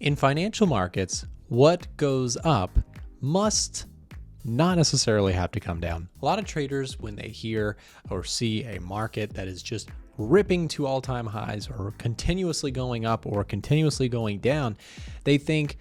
In financial markets, what goes up must not necessarily have to come down. A lot of traders, when they hear or see a market that is just ripping to all-time highs or continuously going up or continuously going down, they think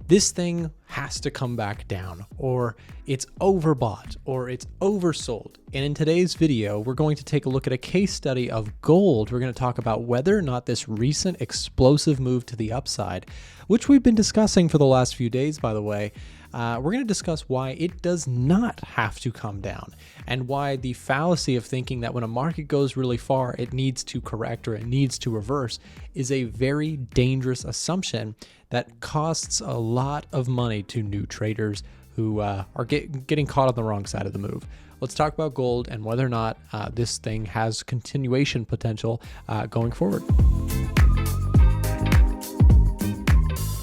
this thing has to come back down, or it's overbought, or it's oversold. And in today's video, we're going to take a look at a case study of gold. We're going to talk about whether or not this recent explosive move to the upside, which we've been discussing for the last few days, by the way, we're going to discuss why it does not have to come down, and why the fallacy of thinking that when a market goes really far, it needs to correct or it needs to reverse is a very dangerous assumption that costs a lot of money to new traders who are getting caught on the wrong side of the move. Let's talk about gold and whether or not this thing has continuation potential going forward.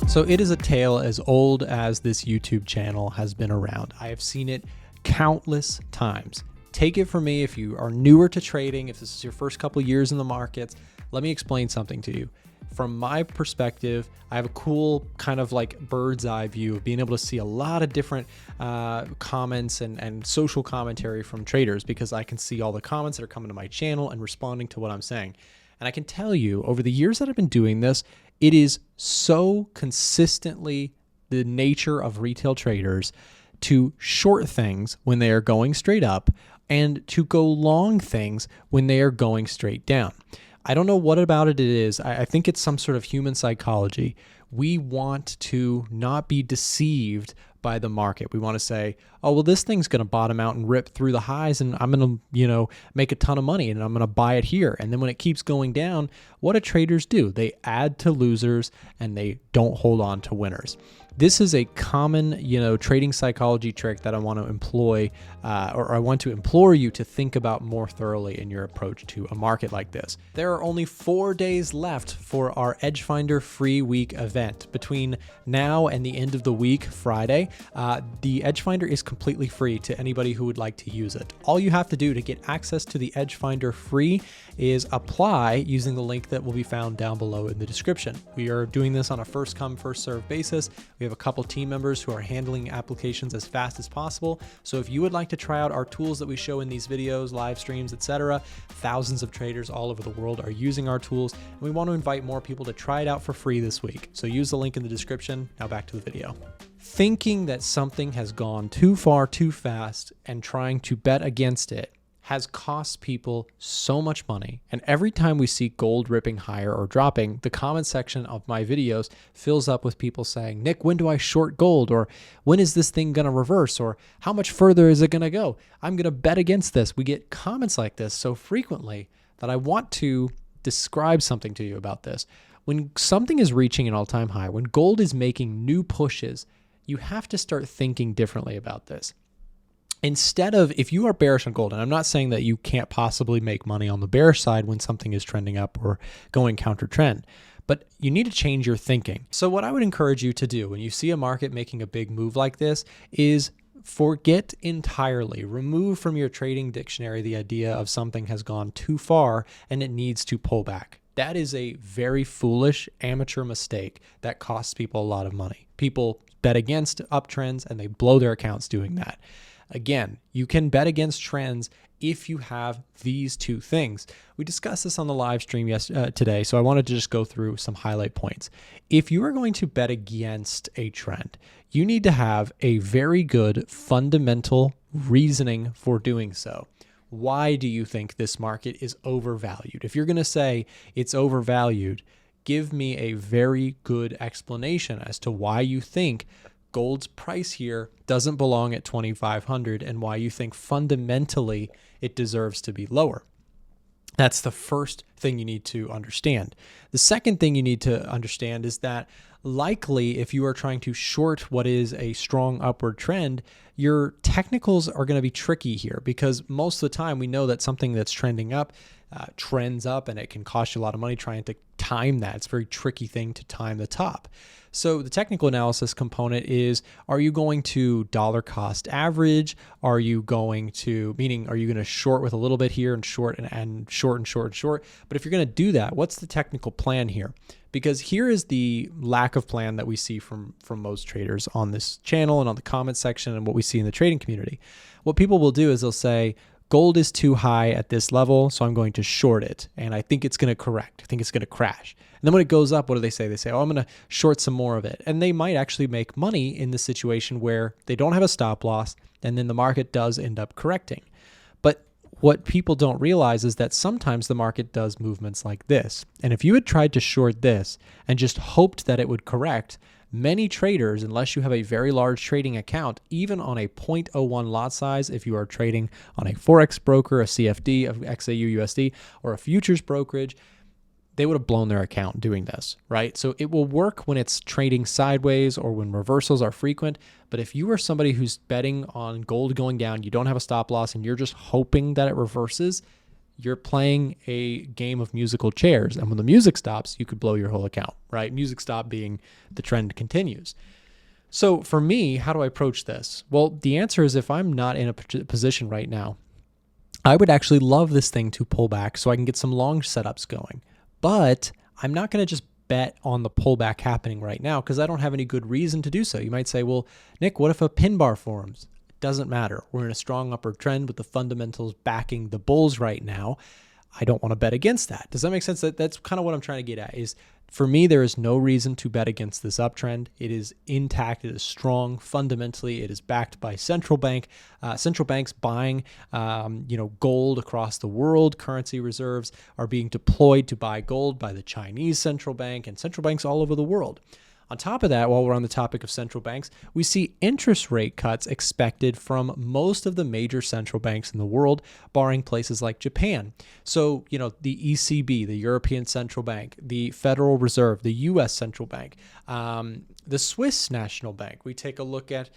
So it is a tale as old as this YouTube channel has been around. I have seen it countless times. Take it from me, if you are newer to trading, if this is your first couple years in the markets, let me explain something to you. From my perspective, I have a cool kind of like bird's eye view of being able to see a lot of different comments and social commentary from traders, because I can see all the comments that are coming to my channel and responding to what I'm saying. And I can tell you, over the years that I've been doing this, it is so consistently the nature of retail traders to short things when they are going straight up and to go long things when they are going straight down. I don't know what about it is. I think it's some sort of human psychology. We want to not be deceived by the market. We want to say, oh, well, this thing's going to bottom out and rip through the highs, and I'm going to, make a ton of money, and I'm going to buy it here. And then when it keeps going down, what do traders do? They add to losers and they don't hold on to winners. This is a common, trading psychology trick that I want to employ, or I want to implore you to think about more thoroughly in your approach to a market like this. There are only 4 days left for our Edgefinder free week event. Between now and the end of the week, Friday, the Edgefinder is completely free to anybody who would like to use it. All you have to do to get access to the Edgefinder free is apply using the link that will be found down below in the description. We are doing this on a first come, first served basis. We have a couple team members who are handling applications as fast as possible. So if you would like to try out our tools that we show in these videos, live streams, etc., thousands of traders all over the world are using our tools, and we want to invite more people to try it out for free this week. So use the link in the description. Now back to the video. Thinking that something has gone too far too fast and trying to bet against it has cost people so much money. And every time we see gold ripping higher or dropping, the comment section of my videos fills up with people saying, Nick, when do I short gold? Or when is this thing going to reverse? Or how much further is it going to go? I'm going to bet against this. We get comments like this so frequently that I want to describe something to you about this. When something is reaching an all-time high, when gold is making new pushes, you have to start thinking differently about this. Instead of, if you are bearish on gold, and I'm not saying that you can't possibly make money on the bearish side when something is trending up or going counter trend, but you need to change your thinking. So what I would encourage you to do when you see a market making a big move like this is forget entirely, remove from your trading dictionary the idea of something has gone too far and it needs to pull back. That is a very foolish amateur mistake that costs people a lot of money. People bet against uptrends and they blow their accounts doing that. Again, you can bet against trends if you have these two things. We discussed this on the live stream today, so I wanted to just go through some highlight points. If you are going to bet against a trend, you need to have a very good fundamental reasoning for doing so. Why do you think this market is overvalued? If you're going to say it's overvalued, give me a very good explanation as to why you think gold's price here doesn't belong at 2,500 and why you think fundamentally it deserves to be lower. That's the first thing you need to understand. The second thing you need to understand is that likely if you are trying to short what is a strong upward trend, your technicals are going to be tricky here, because most of the time we know that something that's trending up, trends up, and it can cost you a lot of money trying to time that. It's a very tricky thing to time the top. So the technical analysis component is, are you going to dollar cost average? Are you going to, meaning, are you going to short with a little bit here and short and short and short and short? But if you're going to do that, what's the technical plan here? Because here is the lack of plan that we see from most traders on this channel and on the comment section and what we see in the trading community. What people will do is they'll say, gold is too high at this level, so I'm going to short it. And I think it's going to correct. I think it's going to crash. And then when it goes up, what do they say? They say, oh, I'm going to short some more of it. And they might actually make money in the situation where they don't have a stop loss, and then the market does end up correcting. But what people don't realize is that sometimes the market does movements like this. And if you had tried to short this and just hoped that it would correct, many traders, unless you have a very large trading account, even on a 0.01 lot size, if you are trading on a Forex broker, a CFD, of XAU USD, or a futures brokerage, they would have blown their account doing this, right? So it will work when it's trading sideways or when reversals are frequent. But if you are somebody who's betting on gold going down, you don't have a stop loss, and you're just hoping that it reverses, you're playing a game of musical chairs. And when the music stops, you could blow your whole account, right? Music stop being the trend continues. So for me, how do I approach this? Well, the answer is, if I'm not in a position right now, I would actually love this thing to pull back so I can get some long setups going. But I'm not going to just bet on the pullback happening right now because I don't have any good reason to do so. You might say, well, Nick, what if a pin bar forms? It doesn't matter. We're in a strong upward trend with the fundamentals backing the bulls right now. I don't want to bet against that. Does that make sense? That's kind of what I'm trying to get at is, for me, there is no reason to bet against this uptrend. It is intact. It is strong. Fundamentally, it is backed by central banks buying, gold across the world. Currency reserves are being deployed to buy gold by the Chinese central bank and central banks all over the world. On top of that, while we're on the topic of central banks, we see interest rate cuts expected from most of the major central banks in the world, barring places like Japan. So, the ECB, the European Central Bank, the Federal Reserve, the U.S. Central Bank, the Swiss National Bank. We take a look at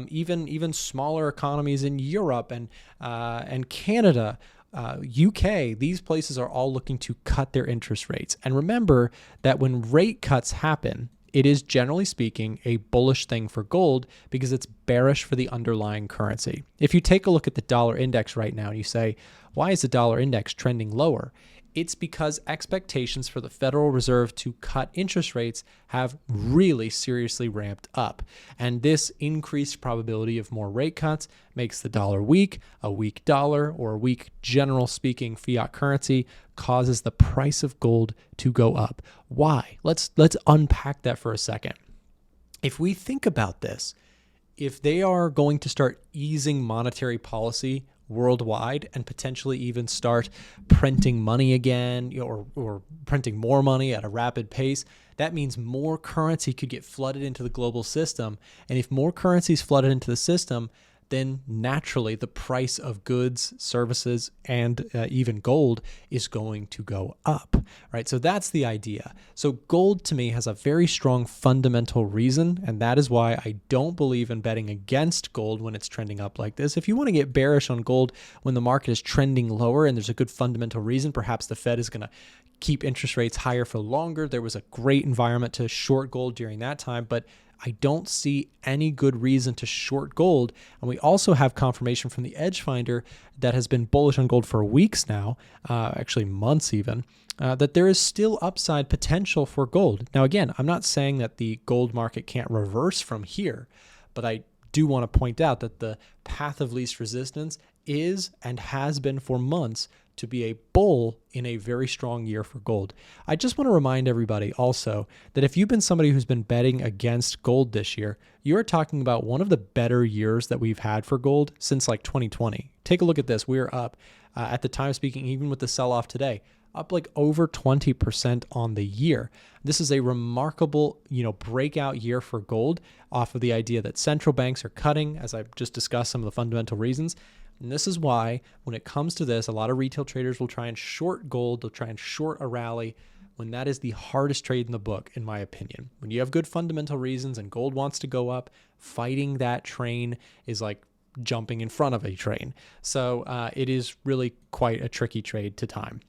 even smaller economies in Europe and Canada. UK, these places are all looking to cut their interest rates. And remember that when rate cuts happen, it is, generally speaking, a bullish thing for gold because it's bearish for the underlying currency. If you take a look at the dollar index right now and you say, why is the dollar index trending lower? It's because expectations for the Federal Reserve to cut interest rates have really seriously ramped up. And this increased probability of more rate cuts makes the dollar weak. A weak dollar, or a weak, general speaking, fiat currency causes the price of gold to go up. Why? Let's unpack that for a second. If we think about this, if they are going to start easing monetary policy worldwide and potentially even start printing money again, or printing more money at a rapid pace, that means more currency could get flooded into the global system. And if more currency is flooded into the system, then naturally the price of goods, services, and even gold is going to go up, right? So that's the idea. So gold, to me, has a very strong fundamental reason, and that is why I don't believe in betting against gold when it's trending up like this. If you want to get bearish on gold when the market is trending lower and there's a good fundamental reason, perhaps the Fed is going to keep interest rates higher for longer. There was a great environment to short gold during that time, but I don't see any good reason to short gold. And we also have confirmation from the Edge Finder that has been bullish on gold for weeks now, actually months even, that there is still upside potential for gold. Now, again, I'm not saying that the gold market can't reverse from here, but I do want to point out that the path of least resistance is and has been for months to be a bull in a very strong year for gold. I just want to remind everybody also that if you've been somebody who's been betting against gold this year, you're talking about one of the better years that we've had for gold since like 2020. Take a look at this. We're up at the time of speaking, even with the sell-off today, up like over 20% on the year. This is a remarkable, breakout year for gold off of the idea that central banks are cutting, as I've just discussed some of the fundamental reasons. And this is why, when it comes to this, a lot of retail traders will try and short gold. They'll try and short a rally when that is the hardest trade in the book, in my opinion. When you have good fundamental reasons and gold wants to go up, fighting that train is like jumping in front of a train. So it is really quite a tricky trade to time.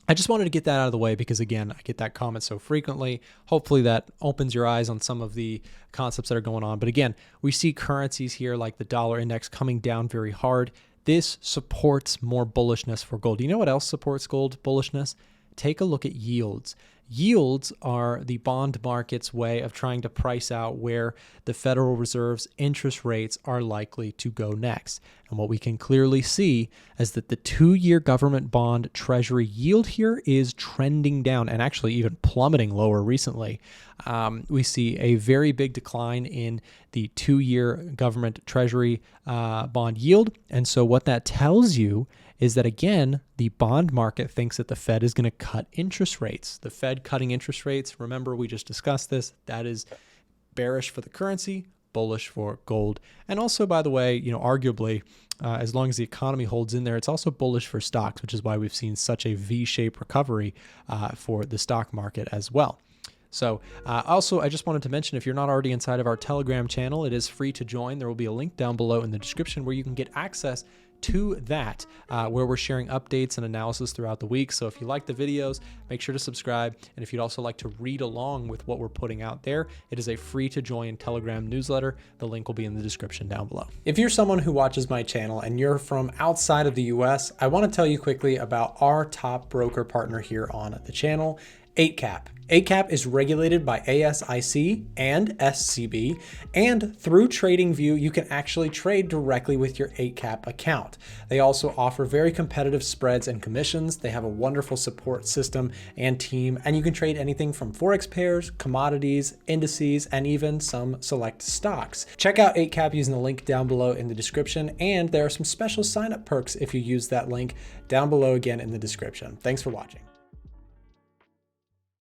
I just wanted to get that out of the way because, again, I get that comment so frequently. Hopefully that opens your eyes on some of the concepts that are going on. But again, we see currencies here like the dollar index coming down very hard. This supports more bullishness for gold. You know what else supports gold bullishness? Take a look at yields. Yields are the bond market's way of trying to price out where the Federal Reserve's interest rates are likely to go next. And what we can clearly see is that the 2-year government bond treasury yield here is trending down and actually even plummeting lower recently. We see a very big decline in the 2-year government treasury bond yield. And so what that tells you is that, again, the bond market thinks that the Fed is going to cut interest rates. The Fed cutting interest rates, remember we just discussed this, that is bearish for the currency, bullish for gold. And also, by the way, arguably, as long as the economy holds in there, it's also bullish for stocks, which is why we've seen such a V-shaped recovery for the stock market as well. So also, I just wanted to mention, if you're not already inside of our Telegram channel, it is free to join. There will be a link down below in the description where you can get access to that, where we're sharing updates and analysis throughout the week. So if you like the videos, make sure to subscribe. And if you'd also like to read along with what we're putting out there, it is a free to join Telegram newsletter. The link will be in the description down below. If you're someone who watches my channel and you're from outside of the US, I want to tell you quickly about our top broker partner here on the channel, 8cap. 8cap is regulated by ASIC and SCB, and through TradingView, you can actually trade directly with your 8cap account. They also offer very competitive spreads and commissions. They have a wonderful support system and team, and you can trade anything from Forex pairs, commodities, indices, and even some select stocks. Check out 8cap using the link down below in the description, and there are some special sign-up perks if you use that link down below again in the description. Thanks for watching.